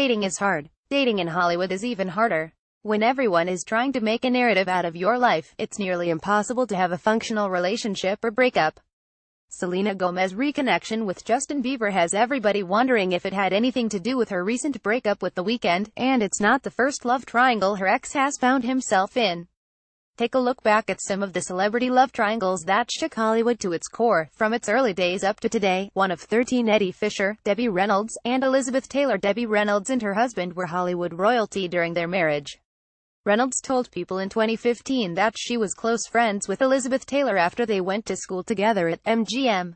Dating is hard. Dating in Hollywood is even harder. When everyone is trying to make a narrative out of your life, it's nearly impossible to have a functional relationship or breakup. Selena Gomez's reconnection with Justin Bieber has everybody wondering if it had anything to do with her recent breakup with The Weeknd, and it's not the first love triangle her ex has found himself in. Take a look back at some of the celebrity love triangles that shook Hollywood to its core, from its early days up to today. One of 13, Eddie Fisher, Debbie Reynolds, and Elizabeth Taylor. Debbie Reynolds and her husband were Hollywood royalty during their marriage. Reynolds told People in 2015 that she was close friends with Elizabeth Taylor after they went to school together at MGM.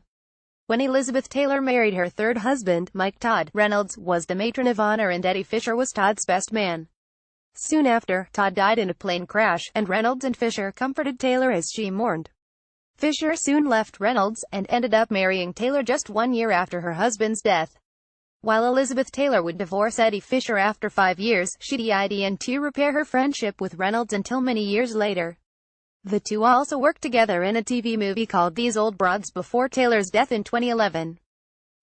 When Elizabeth Taylor married her third husband, Mike Todd, Reynolds was the matron of honor and Eddie Fisher was Todd's best man. Soon after, Todd died in a plane crash, and Reynolds and Fisher comforted Taylor as she mourned. Fisher soon left Reynolds, and ended up marrying Taylor just 1 year after her husband's death. While Elizabeth Taylor would divorce Eddie Fisher after 5 years, she didn't repair her friendship with Reynolds until many years later. The two also worked together in a TV movie called These Old Broads before Taylor's death in 2011.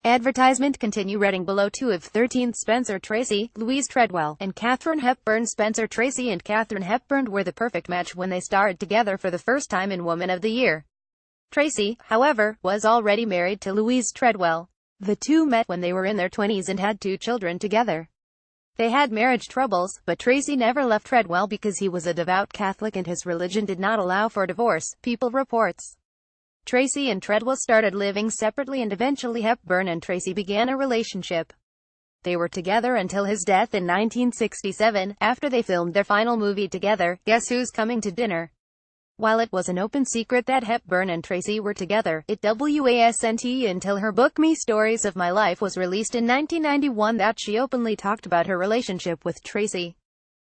Advertisement continue reading below. 2 of 13 Spencer Tracy, Louise Treadwell, and Katharine Hepburn. Spencer Tracy and Katharine Hepburn were the perfect match when they starred together for the first time in Woman of the Year. Tracy, however, was already married to Louise Treadwell. The two met when they were in their 20s and had 2 children together. They had marriage troubles, but Tracy never left Treadwell because he was a devout Catholic and his religion did not allow for divorce, People reports. Tracy and Treadwell started living separately and eventually Hepburn and Tracy began a relationship. They were together until his death in 1967, after they filmed their final movie together, Guess Who's Coming to Dinner. While it was an open secret that Hepburn and Tracy were together, it wasn't until her book Me Stories of My Life was released in 1991 that she openly talked about her relationship with Tracy.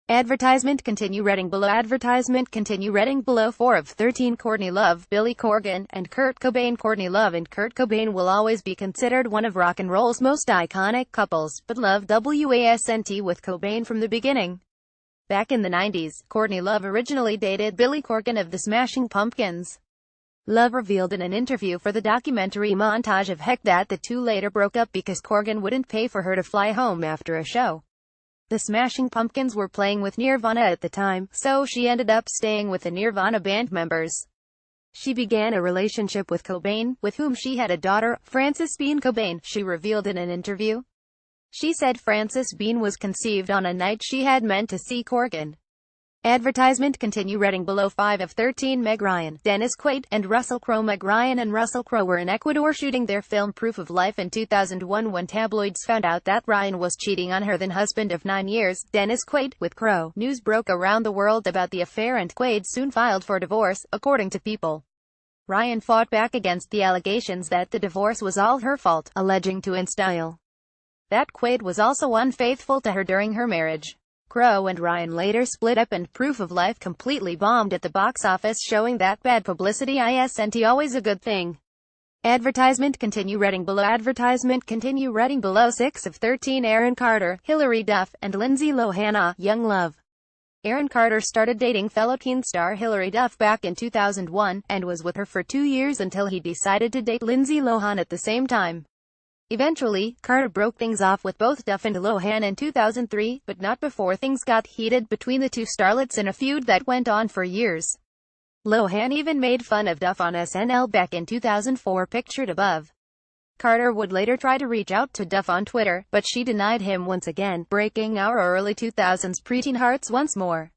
Advertisement continue reading below. Advertisement continue reading below. 4 of 13 Courtney Love, Billy Corgan, and Kurt Cobain. Courtney Love and Kurt Cobain will always be considered one of rock and roll's most iconic couples, but Love wasn't with Cobain from the beginning. Back in the 90s, Courtney Love originally dated Billy Corgan of the Smashing Pumpkins. Love revealed in an interview for the documentary Montage of Heck that the two later broke up because Corgan wouldn't pay for her to fly home after a show. The Smashing Pumpkins were playing with Nirvana at the time, so she ended up staying with the Nirvana band members. She began a relationship with Cobain, with whom she had a daughter, Frances Bean Cobain, she revealed in an interview. She said Frances Bean was conceived on a night she had meant to see Corgan. Advertisement continue reading below. 5 of 13 Meg Ryan, Dennis Quaid, and Russell Crowe. Meg Ryan and Russell Crowe were in Ecuador shooting their film Proof of Life in 2001 when tabloids found out that Ryan was cheating on her then husband of 9 years, Dennis Quaid, with Crowe. News broke around the world about the affair and Quaid soon filed for divorce, according to People. Ryan fought back against the allegations that the divorce was all her fault, alleging in style that Quaid was also unfaithful to her during her marriage. Crowe and Ryan later split up and Proof of Life completely bombed at the box office, showing that bad publicity isn't always a good thing. Advertisement continue reading below. Advertisement continue reading below. 6 of 13 Aaron Carter, Hilary Duff, and Lindsay Lohan. Young Love. Aaron Carter started dating fellow teen star Hilary Duff back in 2001, and was with her for 2 years until he decided to date Lindsay Lohan at the same time. Eventually, Carter broke things off with both Duff and Lohan in 2003, but not before things got heated between the two starlets in a feud that went on for years. Lohan even made fun of Duff on SNL back in 2004, pictured above. Carter would later try to reach out to Duff on Twitter, but she denied him once again, breaking our early 2000s preteen hearts once more.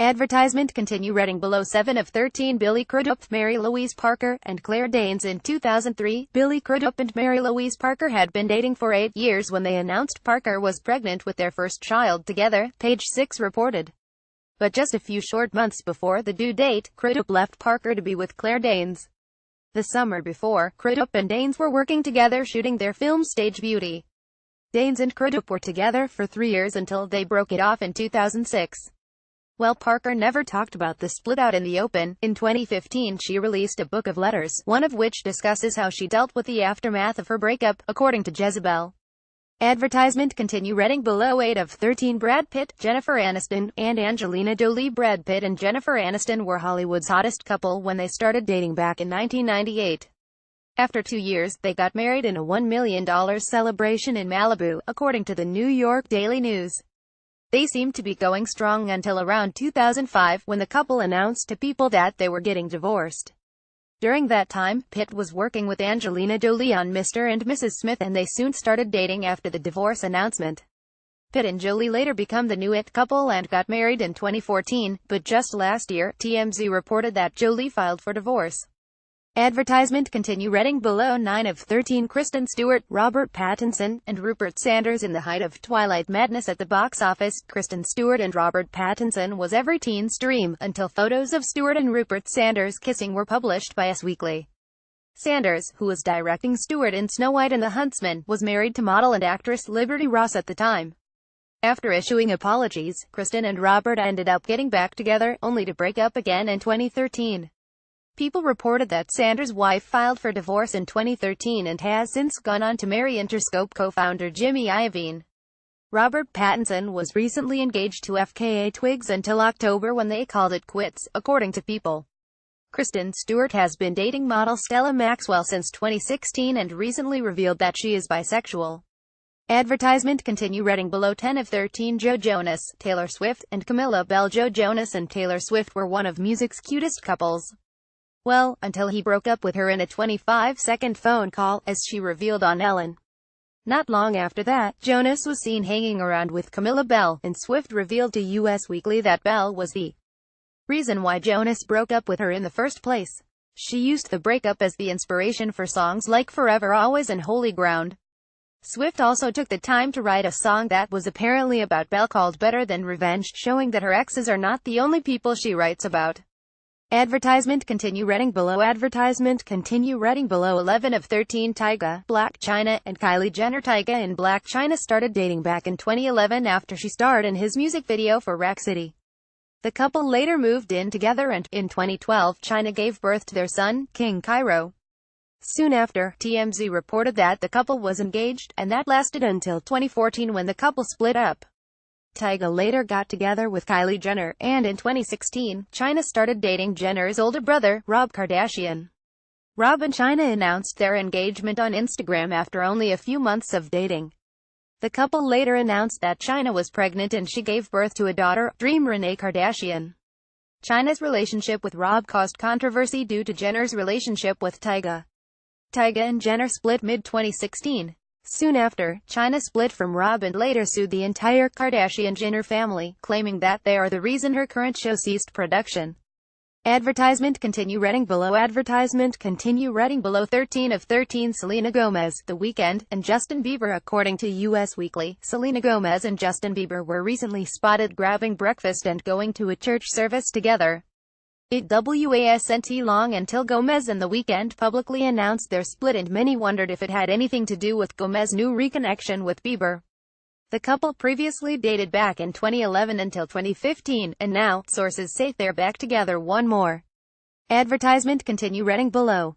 Advertisement continue reading below. 7 of 13 Billy Crudup, Mary Louise Parker, and Claire Danes. In 2003, Billy Crudup and Mary Louise Parker had been dating for 8 years when they announced Parker was pregnant with their first child together, Page 6 reported. But just a few short months before the due date, Crudup left Parker to be with Claire Danes. The summer before, Crudup and Danes were working together shooting their film Stage Beauty. Danes and Crudup were together for 3 years until they broke it off in 2006. Well, Parker never talked about the split out in the open. In 2015 she released a book of letters, one of which discusses how she dealt with the aftermath of her breakup, according to Jezebel. Advertisement continue reading below. 8 of 13 Brad Pitt, Jennifer Aniston, and Angelina Jolie. Brad Pitt and Jennifer Aniston were Hollywood's hottest couple when they started dating back in 1998. After 2 years, they got married in a $1 million celebration in Malibu, according to the New York Daily News. They seemed to be going strong until around 2005, when the couple announced to people that they were getting divorced. During that time, Pitt was working with Angelina Jolie on Mr. and Mrs. Smith, and they soon started dating after the divorce announcement. Pitt and Jolie later became the new it couple and got married in 2014, but just last year, TMZ reported that Jolie filed for divorce. Advertisement continue reading below. 9 of 13 Kristen Stewart, Robert Pattinson, and Rupert Sanders. In the height of Twilight madness at the box office, Kristen Stewart and Robert Pattinson was every teen's dream, until photos of Stewart and Rupert Sanders kissing were published by Us Weekly. Sanders, who was directing Stewart in Snow White and the Huntsman, was married to model and actress Liberty Ross at the time. After issuing apologies, Kristen and Robert ended up getting back together, only to break up again in 2013. People reported that Sanders' wife filed for divorce in 2013 and has since gone on to marry Interscope co-founder Jimmy Iovine. Robert Pattinson was recently engaged to FKA Twigs until October, when they called it quits, according to People. Kristen Stewart has been dating model Stella Maxwell since 2016 and recently revealed that she is bisexual. Advertisement continue reading below. 10 of 13 Joe Jonas, Taylor Swift, and Camilla Bell. Joe Jonas and Taylor Swift were one of music's cutest couples. Well, until he broke up with her in a 25-second phone call, as she revealed on Ellen. Not long after that, Jonas was seen hanging around with Camilla Bell, and Swift revealed to Us Weekly that Bell was the reason why Jonas broke up with her in the first place. She used the breakup as the inspiration for songs like Forever Always and Holy Ground. Swift also took the time to write a song that was apparently about Bell called Better Than Revenge, showing that her exes are not the only people she writes about. Advertisement continue reading below. Advertisement continue reading below. 11 of 13 Tyga, Blac Chyna, and Kylie Jenner. Tyga and Blac Chyna started dating back in 2011 after she starred in his music video for Rack City. The couple later moved in together, and, in 2012, Chyna gave birth to their son, King Cairo. Soon after, TMZ reported that the couple was engaged, and that lasted until 2014, when the couple split up. Tyga later got together with Kylie Jenner, and in 2016, Chyna started dating Jenner's older brother, Rob Kardashian. Rob and Chyna announced their engagement on Instagram after only a few months of dating. The couple later announced that Chyna was pregnant and she gave birth to a daughter, Dream Renee Kardashian. Chyna's relationship with Rob caused controversy due to Jenner's relationship with Tyga. Tyga and Jenner split mid-2016. Soon after, Chyna split from Rob and later sued the entire Kardashian-Jenner family, claiming that they are the reason her current show ceased production. Advertisement continue reading below. Advertisement continue reading below. 13 of 13 Selena Gomez, The Weeknd, and Justin Bieber. According to Us Weekly, Selena Gomez and Justin Bieber were recently spotted grabbing breakfast and going to a church service together. It wasn't long until Gomez and The Weeknd publicly announced their split, and many wondered if it had anything to do with Gomez's new reconnection with Bieber. The couple previously dated back in 2011 until 2015, and now, sources say they're back together one more. Advertisement continue reading below.